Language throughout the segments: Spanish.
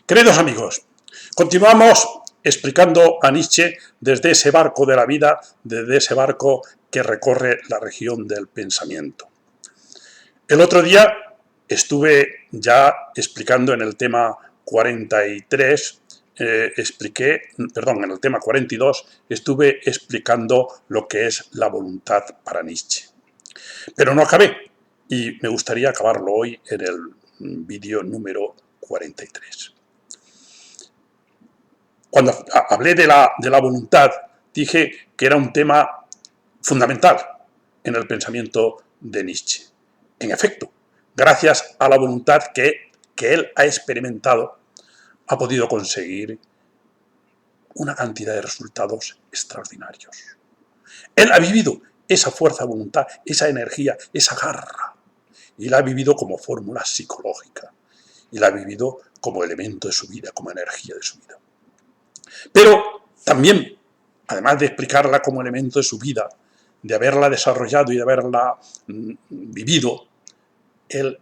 Queridos amigos, continuamos explicando a Nietzsche desde ese barco de la vida, desde ese barco que recorre la región del pensamiento. El otro día estuve ya explicando en el tema 43, en el tema 42, estuve explicando lo que es la voluntad para Nietzsche. Pero no acabé y me gustaría acabarlo hoy en el vídeo número 43. Cuando hablé de la voluntad, dije que era un tema fundamental en el pensamiento de Nietzsche. En efecto, gracias a la voluntad que él ha experimentado, ha podido conseguir una cantidad de resultados extraordinarios. Él ha vivido esa fuerza de voluntad, esa energía, esa garra, y la ha vivido como fórmula psicológica, y la ha vivido como elemento de su vida, como energía de su vida. Pero también, además de explicarla como elemento de su vida, de haberla desarrollado y de haberla vivido, él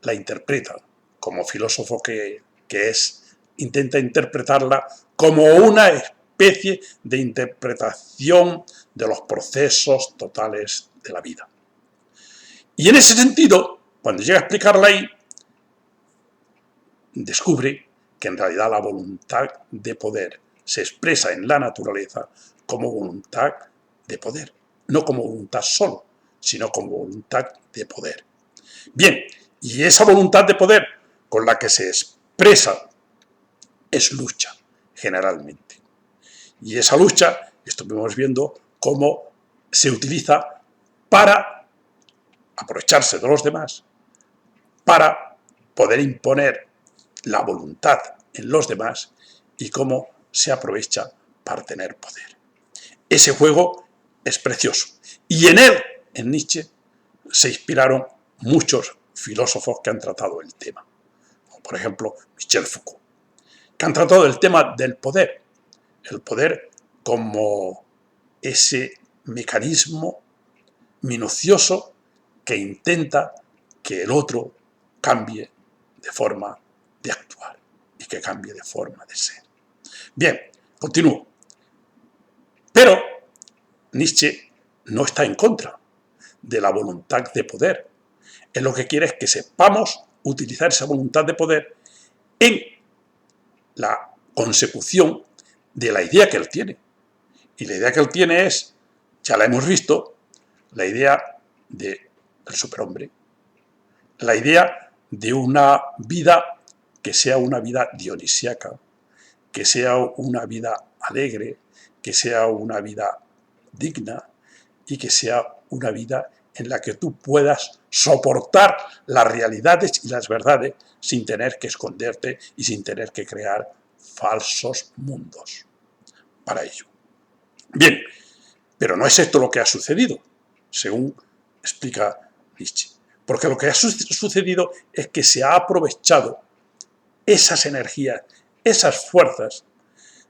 la interpreta como filósofo que es, intenta interpretarla como una especie de interpretación de los procesos totales de la vida. Y en ese sentido, cuando llega a explicarla ahí, descubre que en realidad la voluntad de poder se expresa en la naturaleza como voluntad de poder, no como voluntad solo, sino como voluntad de poder. Bien, y esa voluntad de poder con la que se expresa es lucha, generalmente. Y esa lucha, estuvimos viendo cómo se utiliza para aprovecharse de los demás, para poder imponer la voluntad en los demás y cómo se aprovecha para tener poder. Ese juego es precioso. Y en él, en Nietzsche, se inspiraron muchos filósofos que han tratado el tema. Como por ejemplo, Michel Foucault, que han tratado el tema del poder. El poder como ese mecanismo minucioso que intenta que el otro cambie de forma de actuar y que cambie de forma de ser. Bien, continúo. Pero Nietzsche no está en contra de la voluntad de poder. Él lo que quiere es que sepamos utilizar esa voluntad de poder en la consecución de la idea que él tiene. Y la idea que él tiene es, ya la hemos visto, la idea del superhombre, la idea de una vida que sea una vida dionisíaca, que sea una vida alegre, que sea una vida digna y que sea una vida en la que tú puedas soportar las realidades y las verdades sin tener que esconderte y sin tener que crear falsos mundos para ello. Bien, pero no es esto lo que ha sucedido, según explica Nietzsche. Porque lo que ha sucedido es que se ha aprovechado esas energías, esas fuerzas,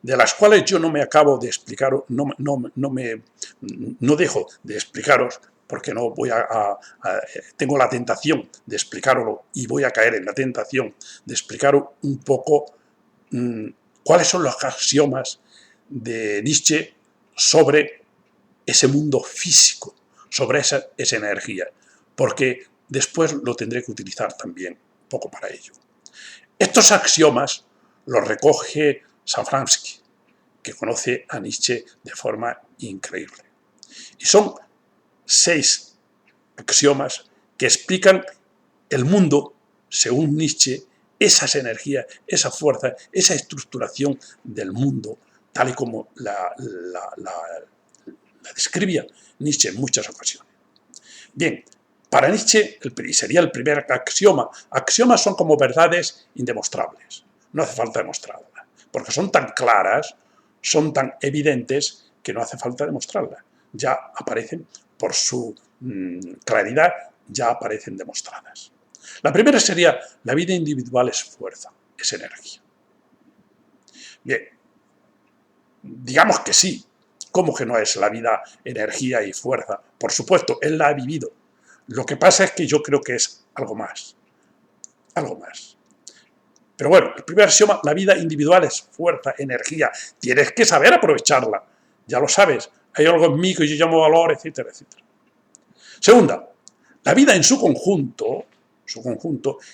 de las cuales yo no me acabo de explicar, no dejo de explicaros, porque no voy tengo la tentación de explicarlo y voy a caer en la tentación de explicaros un poco cuáles son los axiomas de Nietzsche sobre ese mundo físico, sobre esa energía, porque después lo tendré que utilizar también un poco para ello. Estos axiomas los recoge Szafranski, que conoce a Nietzsche de forma increíble. Y son 6 axiomas que explican el mundo, según Nietzsche, esas energías, esa fuerza, esa estructuración del mundo, tal y como la describía Nietzsche en muchas ocasiones. Bien, para Nietzsche sería el primer axioma. Axiomas son como verdades indemostrables. No hace falta demostrarlas, porque son tan claras, son tan evidentes que no hace falta demostrarlas. Ya aparecen por su claridad, ya aparecen demostradas. La primera sería: la vida individual es fuerza, es energía. Bien, digamos que sí. ¿Cómo que no es la vida energía y fuerza? Por supuesto, él la ha vivido. Lo que pasa es que yo creo que es algo más. Algo más. Pero bueno, el primer axioma, la vida individual es fuerza, energía. Tienes que saber aprovecharla. Ya lo sabes. Hay algo en mí que yo llamo valor, etcétera, etcétera. Segunda, la vida en su conjunto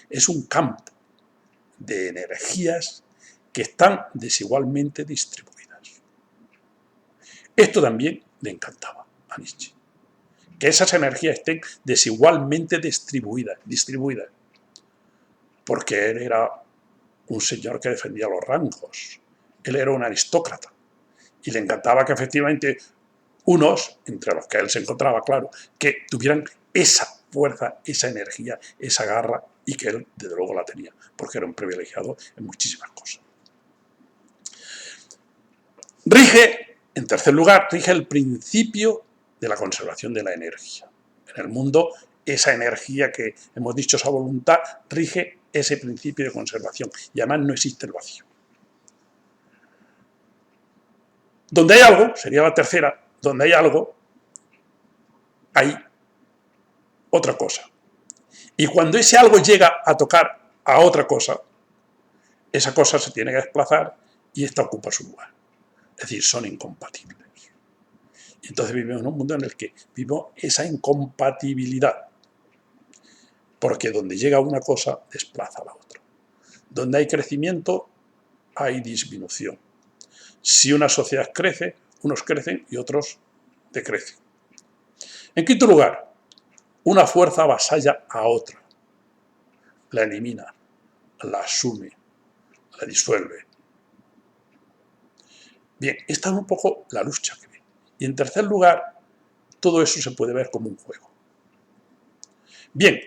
es un campo de energías que están desigualmente distribuidas. Esto también le encantaba a Nietzsche, que esas energías estén desigualmente distribuidas, porque él era un señor que defendía los rangos, él era un aristócrata, y le encantaba que efectivamente unos, entre los que él se encontraba, claro, que tuvieran esa fuerza, esa energía, esa garra, y que él, desde luego, la tenía, porque era un privilegiado en muchísimas cosas. En tercer lugar, rige el principio de la conservación de la energía. En el mundo, esa energía que hemos dicho, esa voluntad, rige ese principio de conservación, y además no existe el vacío. Donde hay algo, sería la tercera, donde hay algo, hay otra cosa. Y cuando ese algo llega a tocar a otra cosa, esa cosa se tiene que desplazar y esta ocupa su lugar. Es decir, son incompatibles. Y entonces vivimos en un mundo en el que vivimos esa incompatibilidad. Porque donde llega una cosa, desplaza a la otra. Donde hay crecimiento, hay disminución. Si una sociedad crece, unos crecen y otros decrecen. En quinto lugar, una fuerza avasalla a otra. La elimina, la asume, la disuelve. Bien, esta es un poco la lucha que ve. Y en tercer lugar, todo eso se puede ver como un juego. Bien,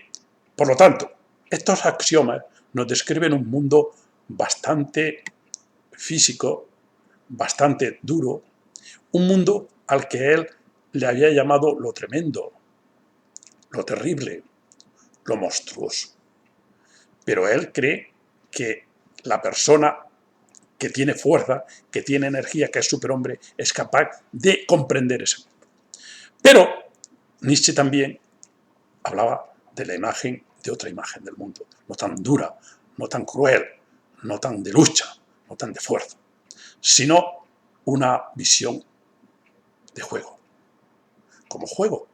por lo tanto, estos axiomas nos describen un mundo bastante físico, bastante duro, un mundo al que él le había llamado lo tremendo, lo terrible, lo monstruoso. Pero él cree que la persona que tiene fuerza, que tiene energía, que es superhombre, es capaz de comprender ese mundo. Pero Nietzsche también hablaba de la imagen, de otra imagen del mundo, no tan dura, no tan cruel, no tan de lucha, no tan de fuerza, sino una visión de juego. Como juego,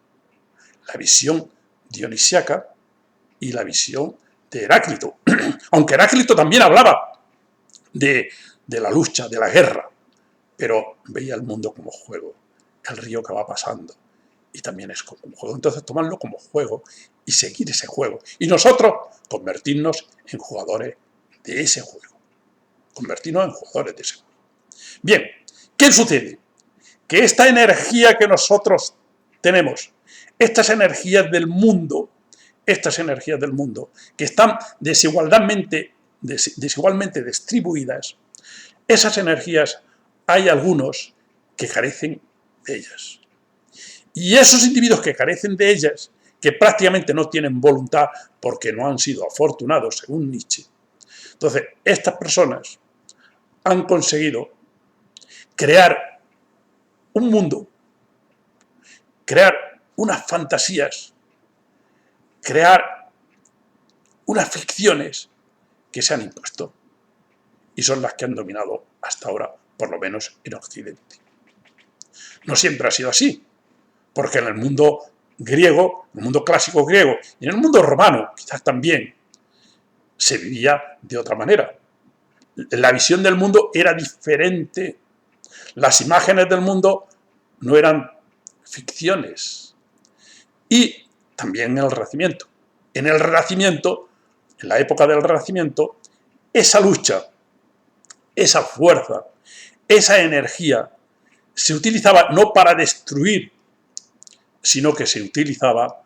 la visión dionisiaca y la visión de Heráclito. Aunque Heráclito también hablaba de la lucha, de la guerra, pero veía el mundo como juego, el río que va pasando, y también es como un juego. Entonces tomarlo como juego y seguir ese juego. Y nosotros convertirnos en jugadores de ese juego. Convertirnos en jugadores de ese juego. Bien, ¿qué sucede? Que esta energía que nosotros tenemos, estas energías del mundo, que están desigualmente distribuidas, esas energías hay algunos que carecen de ellas. Y esos individuos que carecen de ellas, que prácticamente no tienen voluntad porque no han sido afortunados, según Nietzsche, entonces estas personas han conseguido crear un mundo, crear unas fantasías, crear unas ficciones que se han impuesto y son las que han dominado hasta ahora, por lo menos en Occidente. No siempre ha sido así, porque en el mundo griego, en el mundo clásico griego y en el mundo romano quizás también se vivía de otra manera. La visión del mundo era diferente. Las imágenes del mundo no eran ficciones. Y también en el Renacimiento. En el Renacimiento, en la época del Renacimiento, esa lucha, esa fuerza, esa energía se utilizaba no para destruir, sino que se utilizaba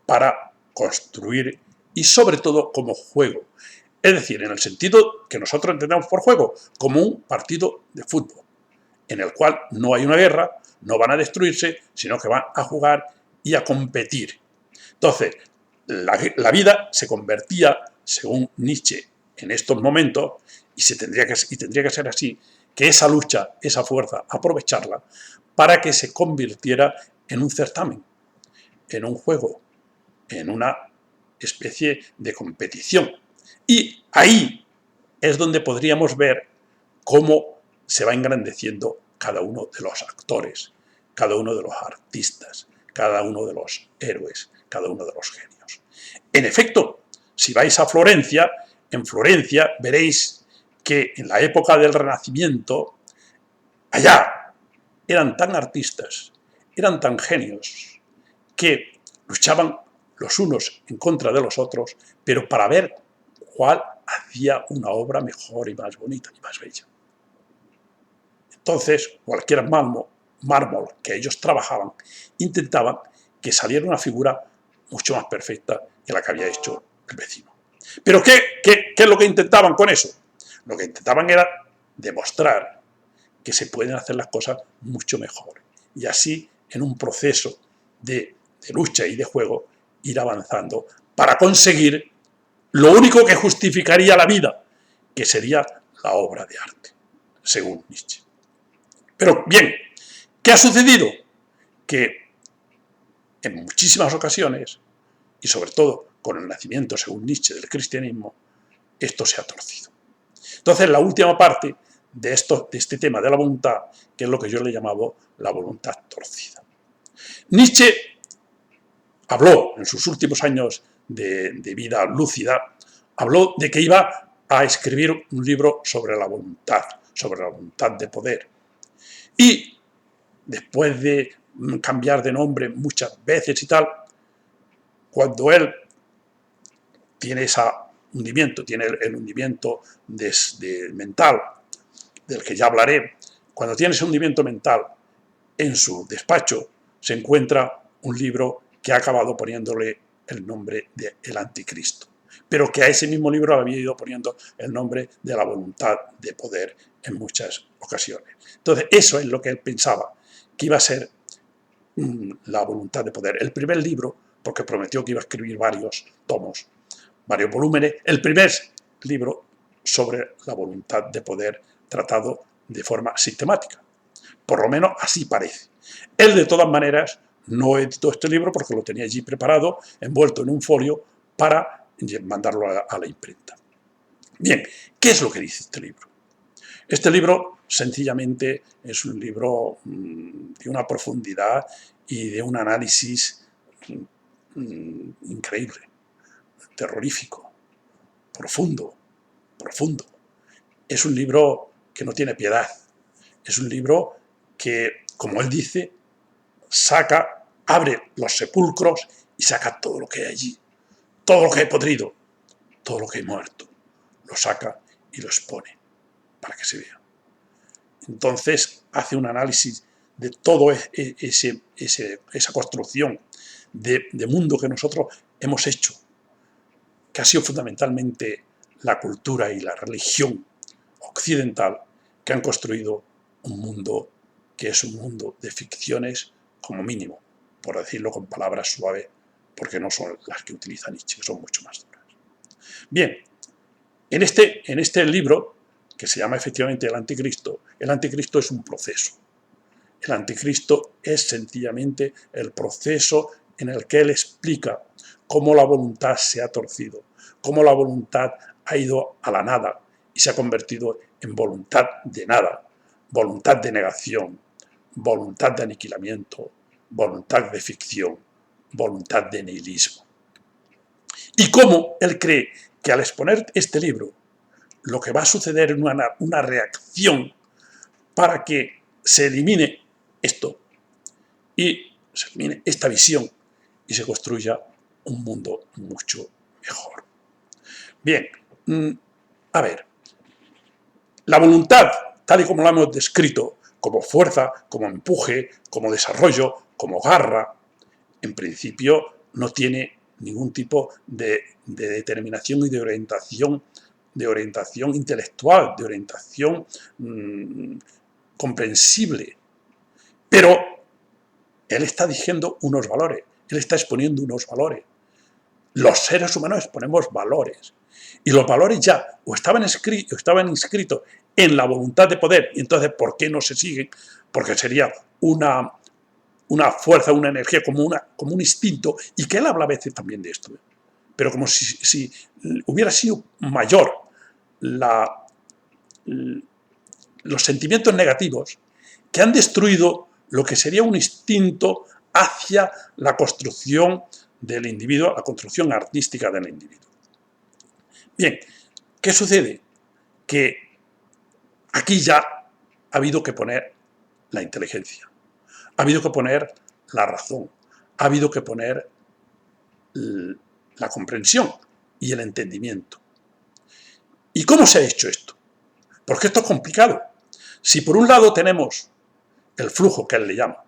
para construir y sobre todo como juego. Es decir, en el sentido que nosotros entendemos por juego, como un partido de fútbol, en el cual no hay una guerra, no van a destruirse, sino que van a jugar y a competir. Entonces, la vida se convertía, según Nietzsche, en estos momentos, y tendría que ser así, que esa lucha, esa fuerza, aprovecharla para que se convirtiera en un certamen, en un juego, en una especie de competición. Y ahí es donde podríamos ver cómo se va engrandeciendo cada uno de los actores, cada uno de los artistas, cada uno de los héroes, cada uno de los genios. En efecto, si vais a Florencia, en Florencia veréis que en la época del Renacimiento, allá eran tan artistas, eran tan genios, que luchaban los unos en contra de los otros, pero para ver cuál hacía una obra mejor y más bonita y más bella. Entonces, cualquier mármol que ellos trabajaban, intentaban que saliera una figura mucho más perfecta que la que había hecho el vecino. ¿Pero qué es lo que intentaban con eso? Lo que intentaban era demostrar que se pueden hacer las cosas mucho mejor. Y así, en un proceso de lucha y de juego, ir avanzando para conseguir lo único que justificaría la vida, que sería la obra de arte, según Nietzsche. Pero bien, ¿qué ha sucedido? Que en muchísimas ocasiones, y sobre todo con el nacimiento, según Nietzsche, del cristianismo, esto se ha torcido. Entonces, la última parte de este tema de la voluntad, que es lo que yo le llamaba la voluntad torcida. Nietzsche habló en sus últimos años de vida lúcida, habló de que iba a escribir un libro sobre la voluntad de poder. Y después de cambiar de nombre muchas veces y tal, cuando él tiene ese hundimiento, tiene el hundimiento mental, del que ya hablaré, cuando tiene ese hundimiento mental, en su despacho se encuentra un libro que ha acabado poniéndole el nombre de El Anticristo, pero que a ese mismo libro había ido poniendo el nombre de La Voluntad de Poder en muchas ocasiones. Entonces, eso es lo que él pensaba, que iba a ser La Voluntad de Poder. El primer libro, porque prometió que iba a escribir varios tomos, varios volúmenes, el primer libro sobre la voluntad de poder tratado de forma sistemática. Por lo menos así parece. Él, de todas maneras, no editó este libro porque lo tenía allí preparado, envuelto en un folio, para mandarlo a la imprenta. Bien, ¿qué es lo que dice este libro? Este libro, sencillamente, es un libro de una profundidad y de un análisis increíble, terrorífico, profundo. Es un libro que no tiene piedad. Es un libro que, como él dice, abre los sepulcros y saca todo lo que hay allí, todo lo que hay podrido, todo lo que hay muerto, lo saca y lo expone para que se vea. Entonces hace un análisis de toda esa construcción de mundo que nosotros hemos hecho, que ha sido fundamentalmente la cultura y la religión occidental, que han construido un mundo que es un mundo de ficciones como mínimo, por decirlo con palabras suaves, porque no son las que utiliza Nietzsche, que son mucho más duras. Bien, en este libro, que se llama efectivamente el Anticristo es un proceso. El Anticristo es sencillamente el proceso en el que él explica cómo la voluntad se ha torcido, cómo la voluntad ha ido a la nada y se ha convertido en voluntad de nada, voluntad de negación, voluntad de aniquilamiento, voluntad de ficción, voluntad de nihilismo. Y cómo él cree que al exponer este libro, lo que va a suceder es una reacción para que se elimine esto y se elimine esta visión y se construya un mundo mucho mejor. Bien, a ver, la voluntad, tal y como la hemos descrito, como fuerza, como empuje, como desarrollo, como garra, en principio no tiene ningún tipo de determinación y de orientación intelectual, de orientación comprensible. Pero él está diciendo unos valores, él está exponiendo unos valores. Los seres humanos exponemos valores. Y los valores ya o estaban inscritos en la voluntad de poder, y entonces, ¿por qué no se siguen? Porque sería una fuerza, una energía, como un instinto, y que él habla a veces también de esto, pero como si hubiera sido mayor los sentimientos negativos que han destruido lo que sería un instinto hacia la construcción del individuo, la construcción artística del individuo. Bien, ¿qué sucede? Que aquí ya ha habido que poner la inteligencia, ha habido que poner la razón, ha habido que poner la comprensión y el entendimiento. ¿Y cómo se ha hecho esto? Porque esto es complicado. Si por un lado tenemos el flujo que él le llama,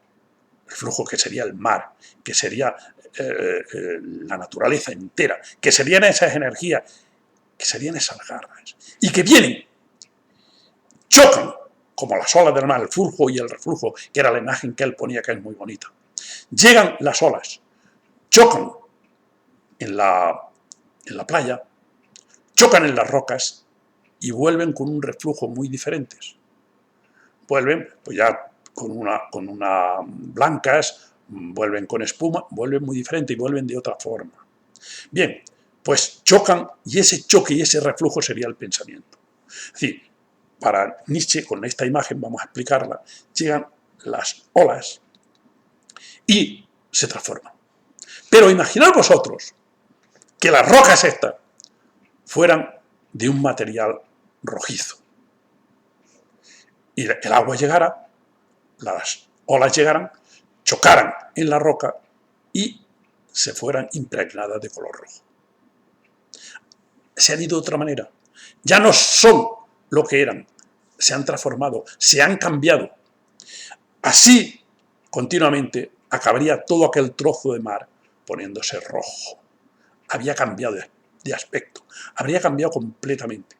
el flujo que sería el mar, que sería la naturaleza entera, que serían esas energías, que serían esas garras, y que vienen, chocan, como las olas del mar, el flujo y el reflujo, que era la imagen que él ponía, que es muy bonita. Llegan las olas, chocan en la playa, chocan en las rocas y vuelven con un reflujo muy diferentes. Vuelven, pues ya con una blancas, vuelven con espuma, vuelven muy diferente y vuelven de otra forma. Bien, pues chocan y ese choque y ese reflujo sería el pensamiento. Es decir, para Nietzsche, con esta imagen vamos a explicarla, llegan las olas y se transforman. Pero imaginad vosotros que las rocas estas fueran de un material rojizo y el agua llegara, las olas llegaran, chocaran en la roca y se fueran impregnadas de color rojo. Se han ido de otra manera. Ya no son lo que eran. Se han transformado, se han cambiado. Así, continuamente, acabaría todo aquel trozo de mar poniéndose rojo. Había cambiado de aspecto. Habría cambiado completamente.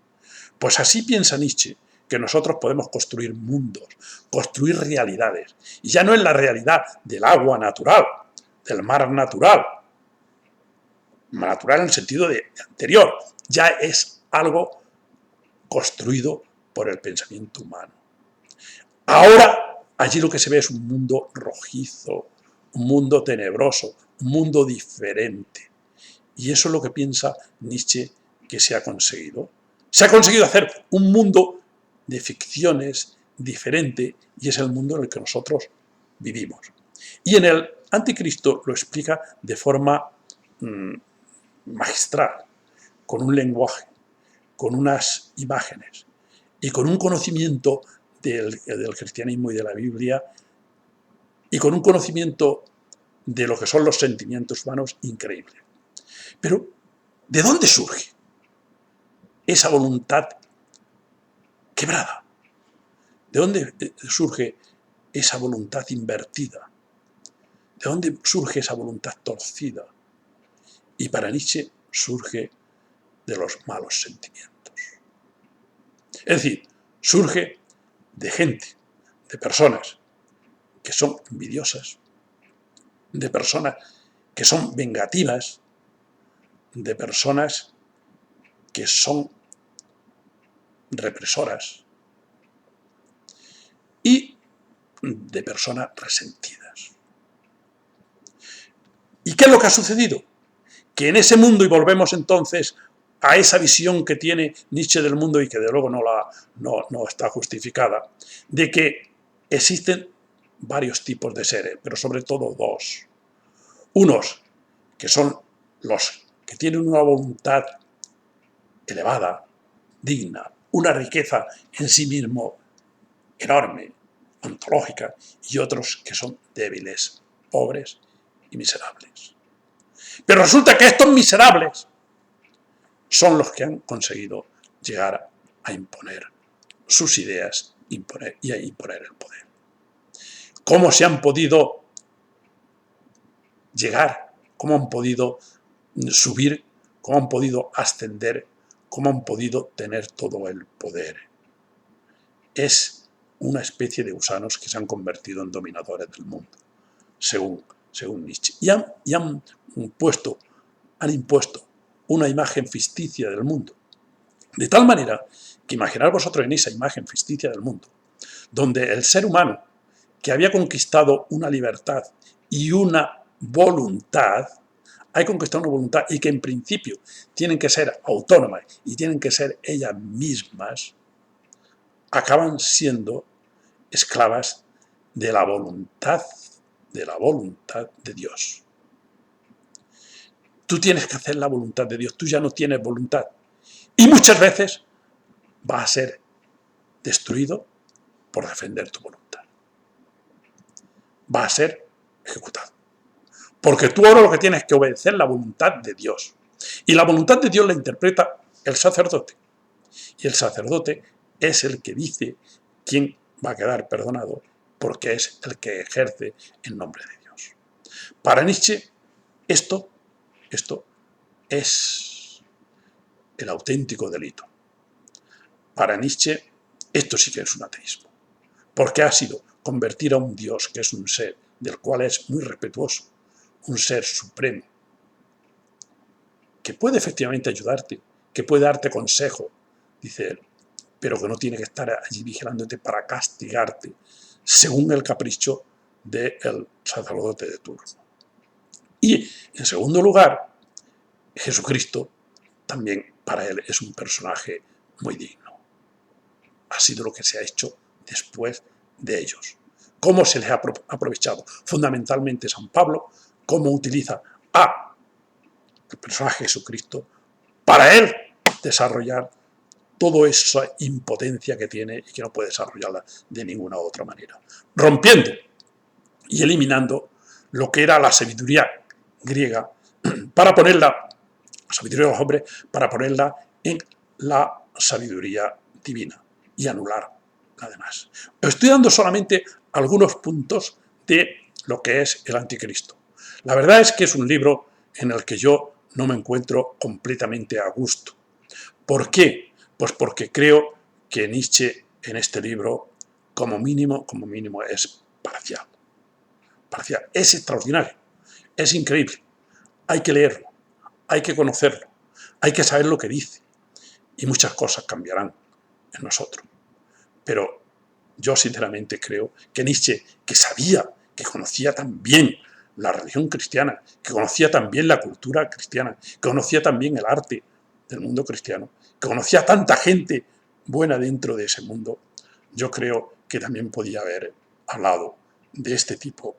Pues así piensa Nietzsche, que nosotros podemos construir mundos, construir realidades. Y ya no es la realidad del agua natural, del mar natural. Natural en el sentido de anterior. Ya es algo construido por el pensamiento humano. Ahora, allí lo que se ve es un mundo rojizo, un mundo tenebroso, un mundo diferente. Y eso es lo que piensa Nietzsche que se ha conseguido. Se ha conseguido hacer un mundo de ficciones diferente y es el mundo en el que nosotros vivimos. Y en el Anticristo lo explica de forma magistral, con un lenguaje, con unas imágenes y con un conocimiento del cristianismo y de la Biblia y con un conocimiento de lo que son los sentimientos humanos increíble. Pero, ¿de dónde surge esa voluntad quebrada? ¿De dónde surge esa voluntad invertida? ¿De dónde surge esa voluntad torcida? Y para Nietzsche surge de los malos sentimientos. Es decir, surge de gente, de personas que son envidiosas, de personas que son vengativas, de personas que son represoras y de personas resentidas. ¿Y qué es lo que ha sucedido? Que en ese mundo, y volvemos entonces a esa visión que tiene Nietzsche del mundo y que de luego no está justificada, de que existen varios tipos de seres, pero sobre todo dos. Unos que son los que tienen una voluntad elevada, digna, una riqueza en sí mismo enorme, ontológica, y otros que son débiles, pobres y miserables. Pero resulta que estos miserables son los que han conseguido llegar a imponer sus ideas y a imponer el poder. ¿Cómo se han podido llegar? ¿Cómo han podido subir? ¿Cómo han podido ascender? ¿Cómo han podido tener todo el poder? Es una especie de gusanos que se han convertido en dominadores del mundo, según Nietzsche. Y han impuesto una imagen ficticia del mundo. De tal manera que imaginad vosotros en esa imagen ficticia del mundo, donde el ser humano, que había conquistado una libertad y una voluntad, hay que conquistar una voluntad y que en principio tienen que ser autónomas y tienen que ser ellas mismas, acaban siendo esclavas de la voluntad de Dios. Tú tienes que hacer la voluntad de Dios, tú ya no tienes voluntad. Y muchas veces vas a ser destruido por defender tu voluntad. Va a ser ejecutado. Porque tú ahora lo que tienes que obedecer es la voluntad de Dios. Y la voluntad de Dios la interpreta el sacerdote. Y el sacerdote es el que dice quién va a quedar perdonado, porque es el que ejerce en nombre de Dios. Para Nietzsche, esto es el auténtico delito. Para Nietzsche, esto sí que es un ateísmo, porque ha sido convertir a un Dios que es un ser del cual es muy respetuoso, un ser supremo, que puede efectivamente ayudarte, que puede darte consejo, dice él, pero que no tiene que estar allí vigilándote para castigarte, según el capricho del sacerdote de turno. Y, en segundo lugar, Jesucristo también para él es un personaje muy digno. Ha sido lo que se ha hecho después de ellos. ¿Cómo se les ha aprovechado? Fundamentalmente San Pablo, cómo utiliza a el personaje Jesucristo para él desarrollar toda esa impotencia que tiene y que no puede desarrollarla de ninguna otra manera. Rompiendo y eliminando lo que era la sabiduría griega para ponerla, la sabiduría de los hombres, para ponerla en la sabiduría divina y anular la demás. Estoy dando solamente algunos puntos de lo que es el anticristo. La verdad es que es un libro en el que yo no me encuentro completamente a gusto. ¿Por qué? Pues porque creo que Nietzsche en este libro, como mínimo es parcial. Parcial. Es extraordinario, es increíble. Hay que leerlo, hay que conocerlo, hay que saber lo que dice. Y muchas cosas cambiarán en nosotros. Pero yo sinceramente creo que Nietzsche, que sabía, que conocía tan bien la religión cristiana, que conocía tan bien la cultura cristiana, que conocía tan bien el arte del mundo cristiano, que conocía a tanta gente buena dentro de ese mundo, yo creo que también podía haber hablado de este tipo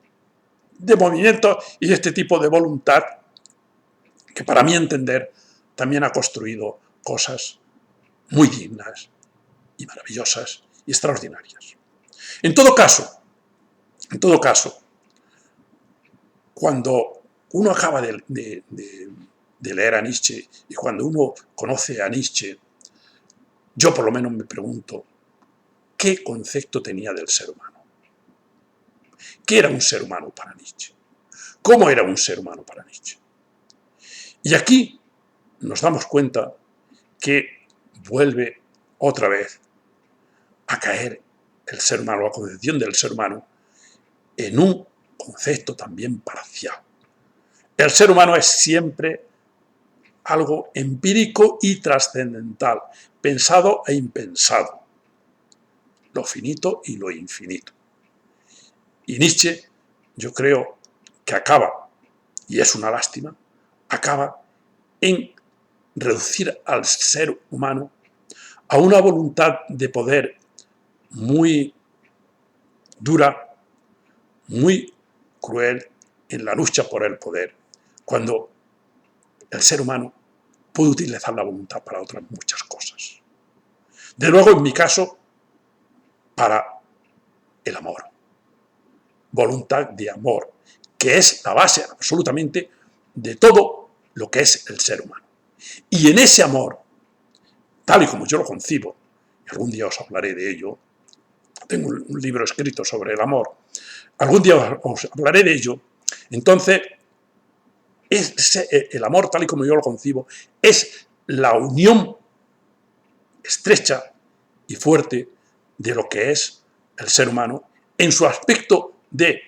de movimiento y de este tipo de voluntad que para mi entender también ha construido cosas muy dignas y maravillosas y extraordinarias. En todo caso, cuando uno acaba de leer a Nietzsche y cuando uno conoce a Nietzsche, yo por lo menos me pregunto, ¿qué concepto tenía del ser humano? ¿Qué era un ser humano para Nietzsche? ¿Cómo era un ser humano para Nietzsche? Y aquí nos damos cuenta que vuelve otra vez a caer el ser humano, la concepción del ser humano, en un concepto también parcial. El ser humano es siempre algo empírico y trascendental, pensado e impensado, lo finito y lo infinito. Y Nietzsche, yo creo que acaba, y es una lástima, acaba en reducir al ser humano a una voluntad de poder muy dura, muy cruel en la lucha por el poder, cuando el ser humano puede utilizar la voluntad para otras muchas cosas. De luego, en mi caso, para el amor. Voluntad de amor, que es la base absolutamente de todo lo que es el ser humano. Y en ese amor, tal y como yo lo concibo, y algún día os hablaré de ello, tengo un libro escrito sobre el amor, algún día os hablaré de ello, entonces el amor tal y como yo lo concibo es la unión estrecha y fuerte de lo que es el ser humano en su aspecto de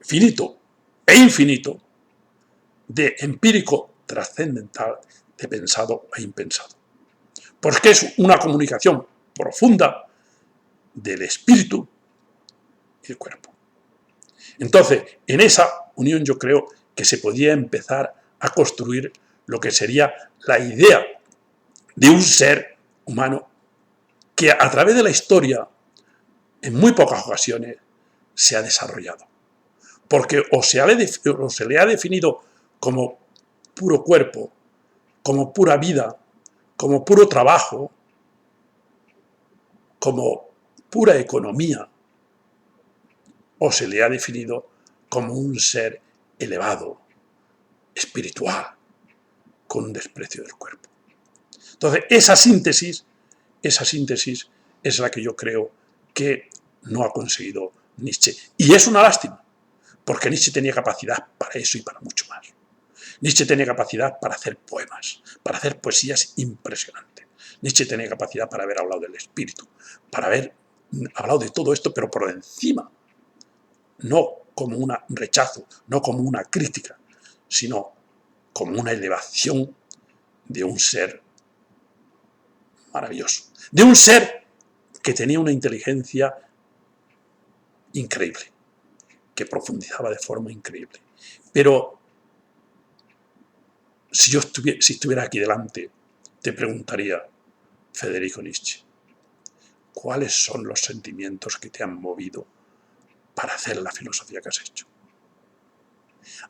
finito e infinito, de empírico trascendental, de pensado e impensado. Porque es una comunicación profunda del espíritu y el cuerpo. Entonces, en esa unión yo creo que se podía empezar a construir lo que sería la idea de un ser humano que a través de la historia, en muy pocas ocasiones, se ha desarrollado. Porque o se le ha definido como puro cuerpo, como pura vida, como puro trabajo, como pura economía, o se le ha definido como un ser elevado, espiritual, con un desprecio del cuerpo. Entonces, esa síntesis es la que yo creo que no ha conseguido Nietzsche. Y es una lástima, porque Nietzsche tenía capacidad para eso y para mucho más. Nietzsche tenía capacidad para hacer poemas, para hacer poesías impresionantes. Nietzsche tenía capacidad para haber hablado del espíritu, para haber hablado de todo esto, pero por encima, no como un rechazo, no como una crítica, sino como una elevación de un ser maravilloso, de un ser que tenía una inteligencia increíble, que profundizaba de forma increíble. Pero si estuviera aquí delante, te preguntaría, Federico Nietzsche, ¿cuáles son los sentimientos que te han movido para hacer la filosofía que has hecho?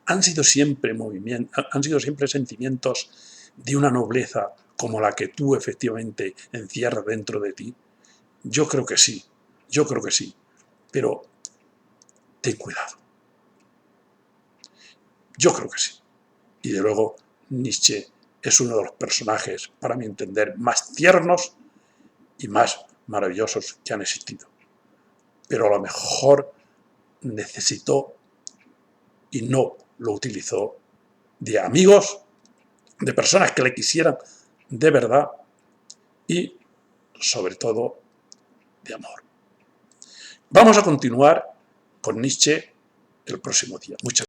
Han sido siempre sentimientos de una nobleza como la que tú efectivamente encierras dentro de ti. Yo creo que sí, pero ten cuidado. Yo creo que sí. Y de luego Nietzsche es uno de los personajes, para mi entender, más tiernos y más maravillosos que han existido. Pero a lo mejor necesitó y no lo utilizó de amigos, de personas que le quisieran de verdad y, sobre todo, de amor. Vamos a continuar con Nietzsche el próximo día. Muchas gracias.